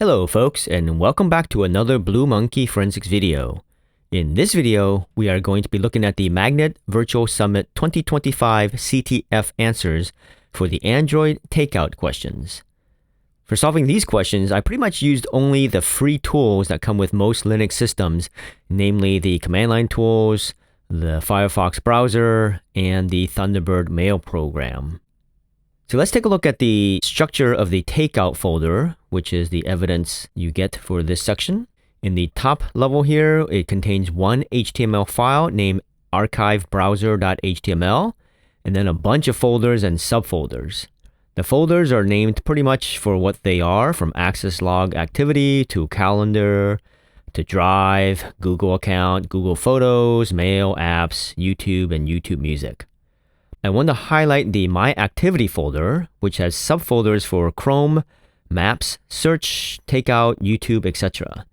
Hello folks, and welcome back to another Blue Monkey Forensics video. In this video, we are going to be looking at the Magnet Virtual Summit 2025 CTF answers for the Android Takeout questions. For solving these questions, I pretty much used only the free tools that come with most Linux systems, namely the command line tools, the Firefox browser, and the Thunderbird mail program. So let's take a look at the structure of the Takeout folder, which is the evidence you get for this section. In the top level here, it contains one HTML file named archivebrowser.html, and then a bunch of folders and subfolders. The folders are named pretty much for what they are, from access log activity to calendar to drive, Google account, Google Photos, mail, apps, YouTube, and YouTube Music. I want to highlight the My Activity folder, which has subfolders for Chrome, Maps, Search, Takeout, YouTube, etc.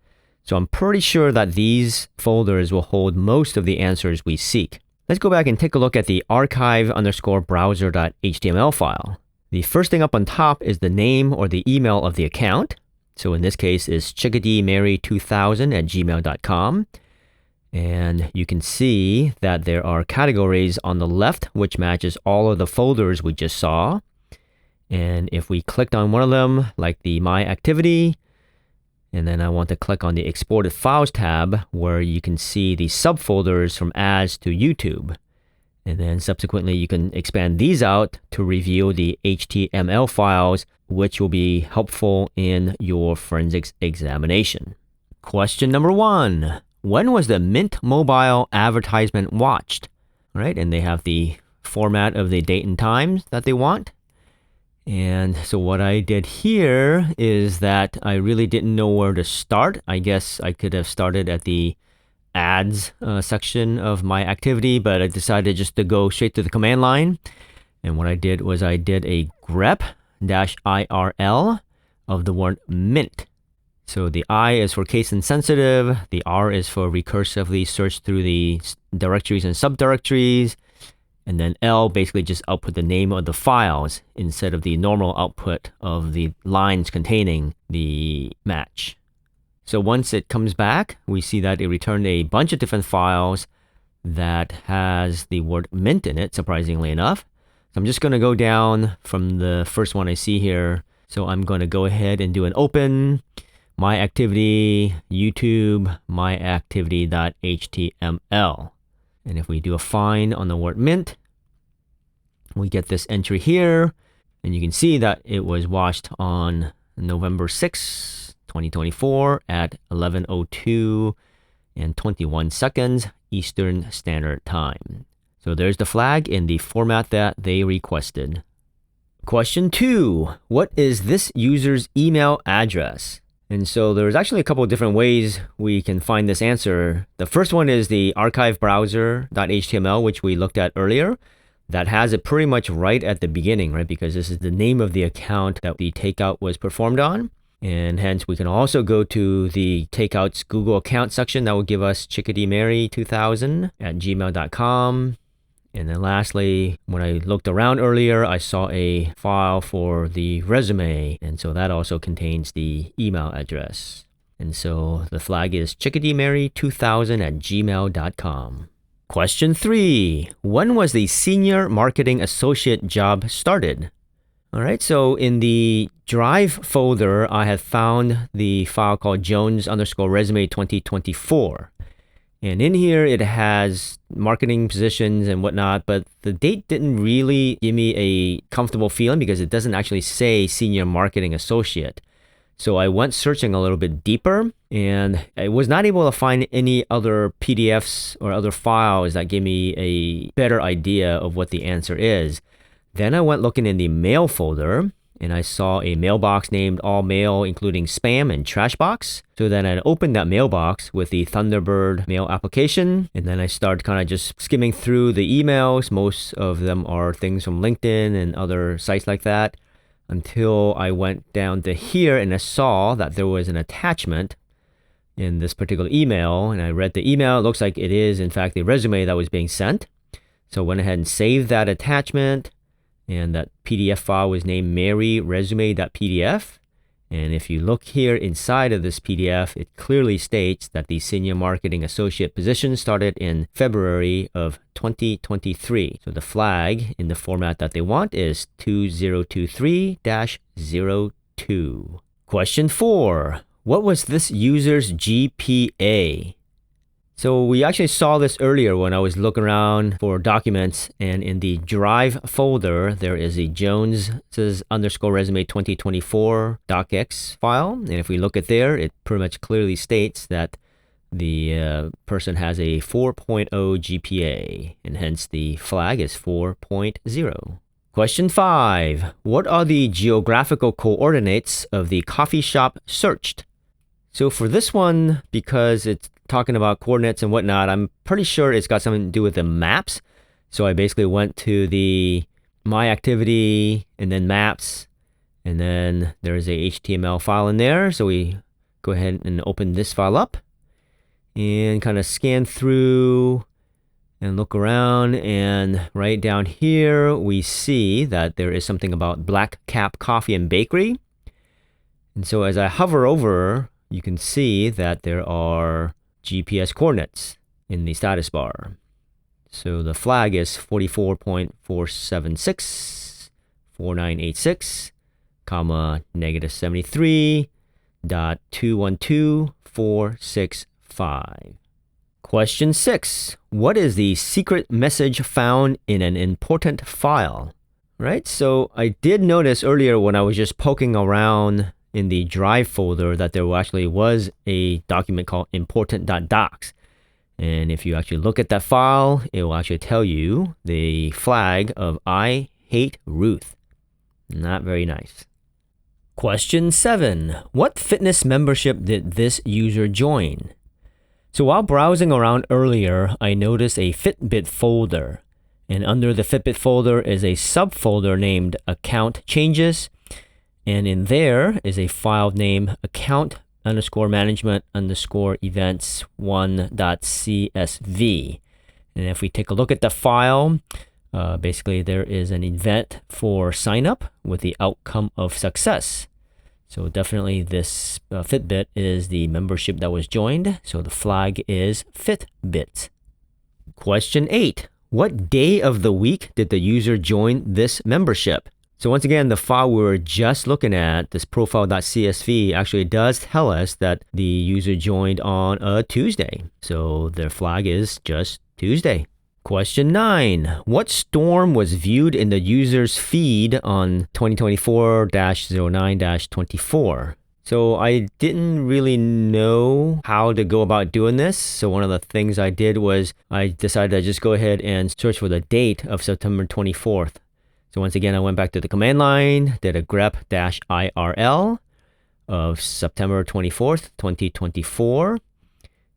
So I'm pretty sure that these folders will hold most of the answers we seek. Let's go back and take a look at the archive_browser.html file. The first thing up on top is the name or the email of the account. So in this case, it's chickadeemary2000@gmail.com. And you can see that there are categories on the left, which matches all of the folders we just saw. And if we clicked on one of them, like the My Activity, and then I want to click on the Exported Files tab, where you can see the subfolders from Ads to YouTube. And then subsequently, you can expand these out to reveal the HTML files, which will be helpful in your forensics examination. Question number 1. When was the Mint Mobile advertisement watched? All right, and they have the format of the date and times that they want. And so what I did here is that I really didn't know where to start. I guess I could have started at the ads section of My Activity, but I decided just to go straight to the command line. And what I did was I did a grep-irl of the word mint. So the I is for case insensitive, the R is for recursively search through the directories and subdirectories, and then L basically just output the name of the files instead of the normal output of the lines containing the match. So once it comes back, we see that it returned a bunch of different files that has the word mint in it, surprisingly enough. So I'm just going to go down from the first one I see here. So I'm going to go ahead and do an open My Activity, YouTube, myactivity.html. And if we do a find on the word mint, we get this entry here. And you can see that it was watched on November 6, 2024 at 11:02 and 21 seconds Eastern Standard Time. So there's the flag in the format that they requested. Question 2. What is this user's email address? And so there's actually a couple of different ways we can find this answer. The first one is the archivebrowser.html, which we looked at earlier. That has it pretty much right at the beginning, right? Because this is the name of the account that the takeout was performed on. And hence, we can also go to the takeout's Google account section. That will give us chickadeemary2000@gmail.com. And then lastly, when I looked around earlier, I saw a file for the resume. And so that also contains the email address. And so the flag is chickadeemary2000@gmail.com. Question 3. When was the Senior Marketing Associate job started? All right, so in the Drive folder, I have found the file called Jones_resume 2024. And in here, it has marketing positions and whatnot, but the date didn't really give me a comfortable feeling because it doesn't actually say Senior Marketing Associate. So I went searching a little bit deeper, and I was not able to find any other PDFs or other files that gave me a better idea of what the answer is. Then I went looking in the mail folder, and I saw a mailbox named All Mail, including Spam and Trash Box. So then I opened that mailbox with the Thunderbird mail application, and then I started kind of just skimming through the emails. Most of them are things from LinkedIn and other sites like that, until I went down to here and I saw that there was an attachment in this particular email, and I read the email. It looks like it is, in fact, the resume that was being sent. So I went ahead and saved that attachment, and that PDF file was named maryresume.pdf. And if you look here inside of this PDF, it clearly states that the Senior Marketing Associate position started in February of 2023. So the flag in the format that they want is 2023-02. Question 4. What was this user's GPA? So we actually saw this earlier when I was looking around for documents, and in the Drive folder, there is a Jones_resume 2024 docx file. And if we look at there, it pretty much clearly states that the person has a 4.0 GPA, and hence the flag is 4.0. Question 5. What are the geographical coordinates of the coffee shop searched? So for this one, because it's talking about coordinates and whatnot, I'm pretty sure it's got something to do with the maps. So I basically went to the My Activity and then Maps, and then there's a HTML file in there. So we go ahead and open this file up and kind of scan through and look around, and right down here we see that there is something about Black Cap Coffee and Bakery. And so as I hover over, you can see that there are GPS coordinates in the status bar. So the flag is 44.476, 4986, comma, -73.212465. Question 6. What is the secret message found in an important file? Right, so I did notice earlier when I was just poking around in the Drive folder that there actually was a document called important.docs. And if you actually look at that file, it will actually tell you the flag of I hate Ruth. Not very nice. Question 7. What fitness membership did this user join? So while browsing around earlier, I noticed a Fitbit folder. And under the Fitbit folder is a subfolder named Account Changes. And in there is a file named account_management_events1.csv. And if we take a look at the file, basically there is an event for sign up with the outcome of success. So definitely this Fitbit is the membership that was joined. So the flag is Fitbit. Question 8. What day of the week did the user join this membership? So once again, the file we were just looking at, this profile.csv, actually does tell us that the user joined on a Tuesday. So their flag is just Tuesday. Question 9. What storm was viewed in the user's feed on 2024-09-24? So I didn't really know how to go about doing this. So one of the things I did was I decided to just go ahead and search for the date of September 24th. So once again, I went back to the command line, did a grep-irl of September 24th, 2024,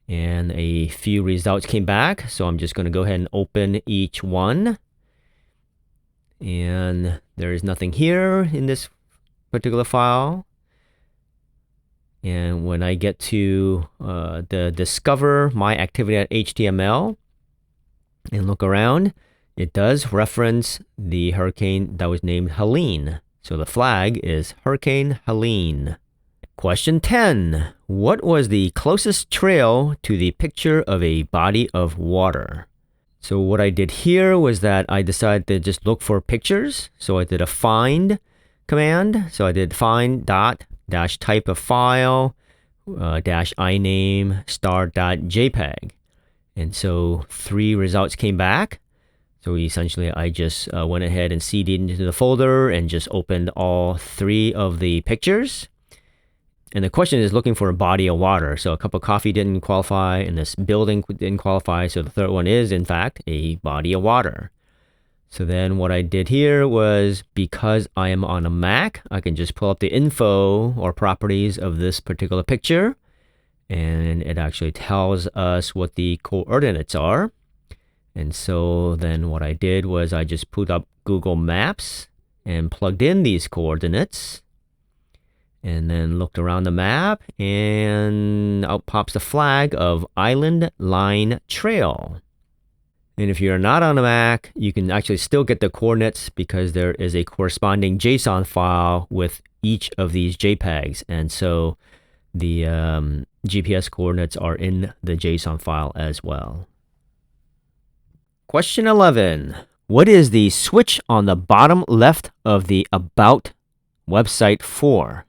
and a few results came back. So I'm just going to go ahead and open each one. And there is nothing here in this particular file. And when I get to the discover my activity.html and look around, it does reference the hurricane that was named Helene. So the flag is Hurricane Helene. Question 10. What was the closest trail to the picture of a body of water? So what I did here was that I decided to just look for pictures. So I did a find command. So I did find dot dash type of file dash iname star.jpg. And so 3 results came back. So essentially, I just went ahead and cd'd into the folder and just opened all 3 of the pictures. And the question is looking for a body of water. So a cup of coffee didn't qualify, and this building didn't qualify. So the third one is, in fact, a body of water. So then what I did here was, because I am on a Mac, I can just pull up the info or properties of this particular picture. And it actually tells us what the coordinates are. And so then what I did was I just put up Google Maps and plugged in these coordinates and then looked around the map, and out pops the flag of Island Line Trail. And if you're not on a Mac, you can actually still get the coordinates because there is a corresponding JSON file with each of these JPEGs. And so the GPS coordinates are in the JSON file as well. Question 11. What is the switch on the bottom left of the About website for?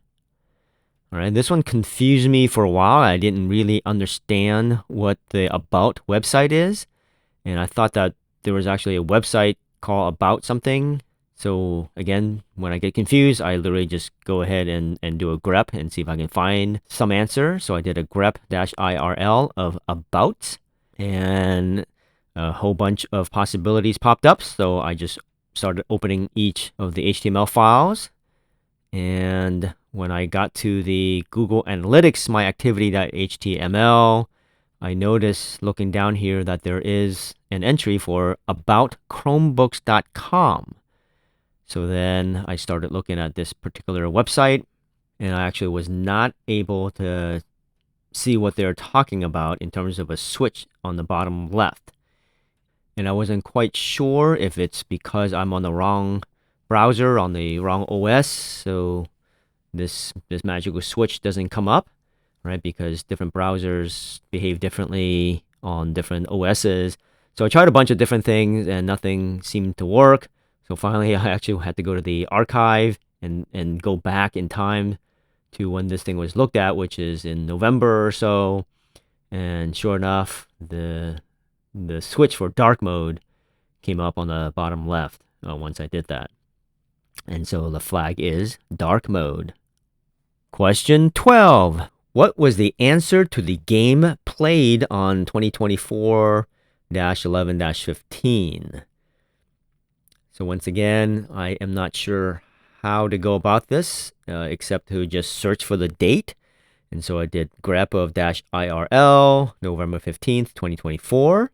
All right, this one confused me for a while. I didn't really understand what the About website is. And I thought that there was actually a website called About something. So again, when I get confused, I literally just go ahead and do a grep and see if I can find some answer. So I did a grep-irl of About, and a whole bunch of possibilities popped up. So I just started opening each of the HTML files. And when I got to the Google Analytics My Activity.html, I noticed looking down here that there is an entry for about Chromebooks.com. So then I started looking at this particular website, and I actually was not able to see what they're talking about in terms of a switch on the bottom left. And I wasn't quite sure if it's because I'm on the wrong browser, on the wrong OS, so this magical switch doesn't come up, right? Because different browsers behave differently on different OSs. So I tried a bunch of different things and nothing seemed to work. So finally, I actually had to go to the archive and go back in time to when this thing was looked at, which is in November or so. And sure enough, the switch for dark mode came up on the bottom left once I did that. And so the flag is dark mode. Question 12. What was the answer to the game played on 2024-11-15? So once again, I am not sure how to go about this, except to just search for the date. And so I did grep of -IRL, November 15th, 2024.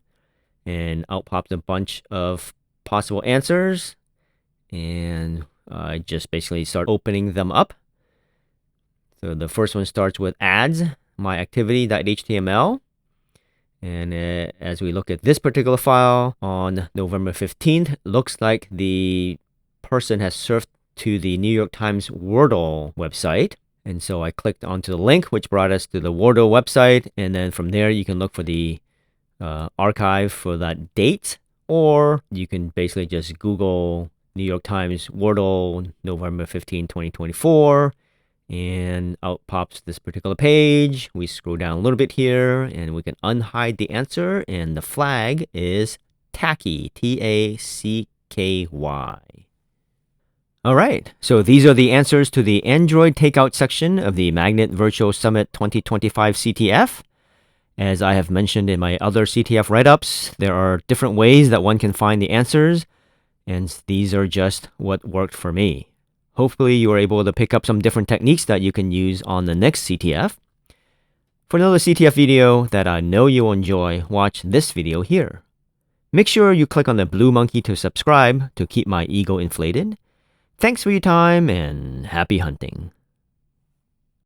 And out popped a bunch of possible answers. And I just basically start opening them up. So the first one starts with ads, myactivity.html. And as we look at this particular file on November 15th, looks like the person has surfed to the New York Times Wordle website. And so I clicked onto the link, which brought us to the Wordle website. And then from there, you can look for the archive for that date, or you can basically just Google New York Times Wordle November 15, 2024, and out pops this particular page. We scroll down a little bit here, and we can unhide the answer, and the flag is tacky, T-A-C-K-Y. All right, so these are the answers to the Android Takeout section of the Magnet Virtual Summit 2025 CTF. As I have mentioned in my other CTF write-ups, there are different ways that one can find the answers, and these are just what worked for me. Hopefully you are able to pick up some different techniques that you can use on the next CTF. For another CTF video that I know you'll enjoy, watch this video here. Make sure you click on the blue monkey to subscribe to keep my ego inflated. Thanks for your time and happy hunting.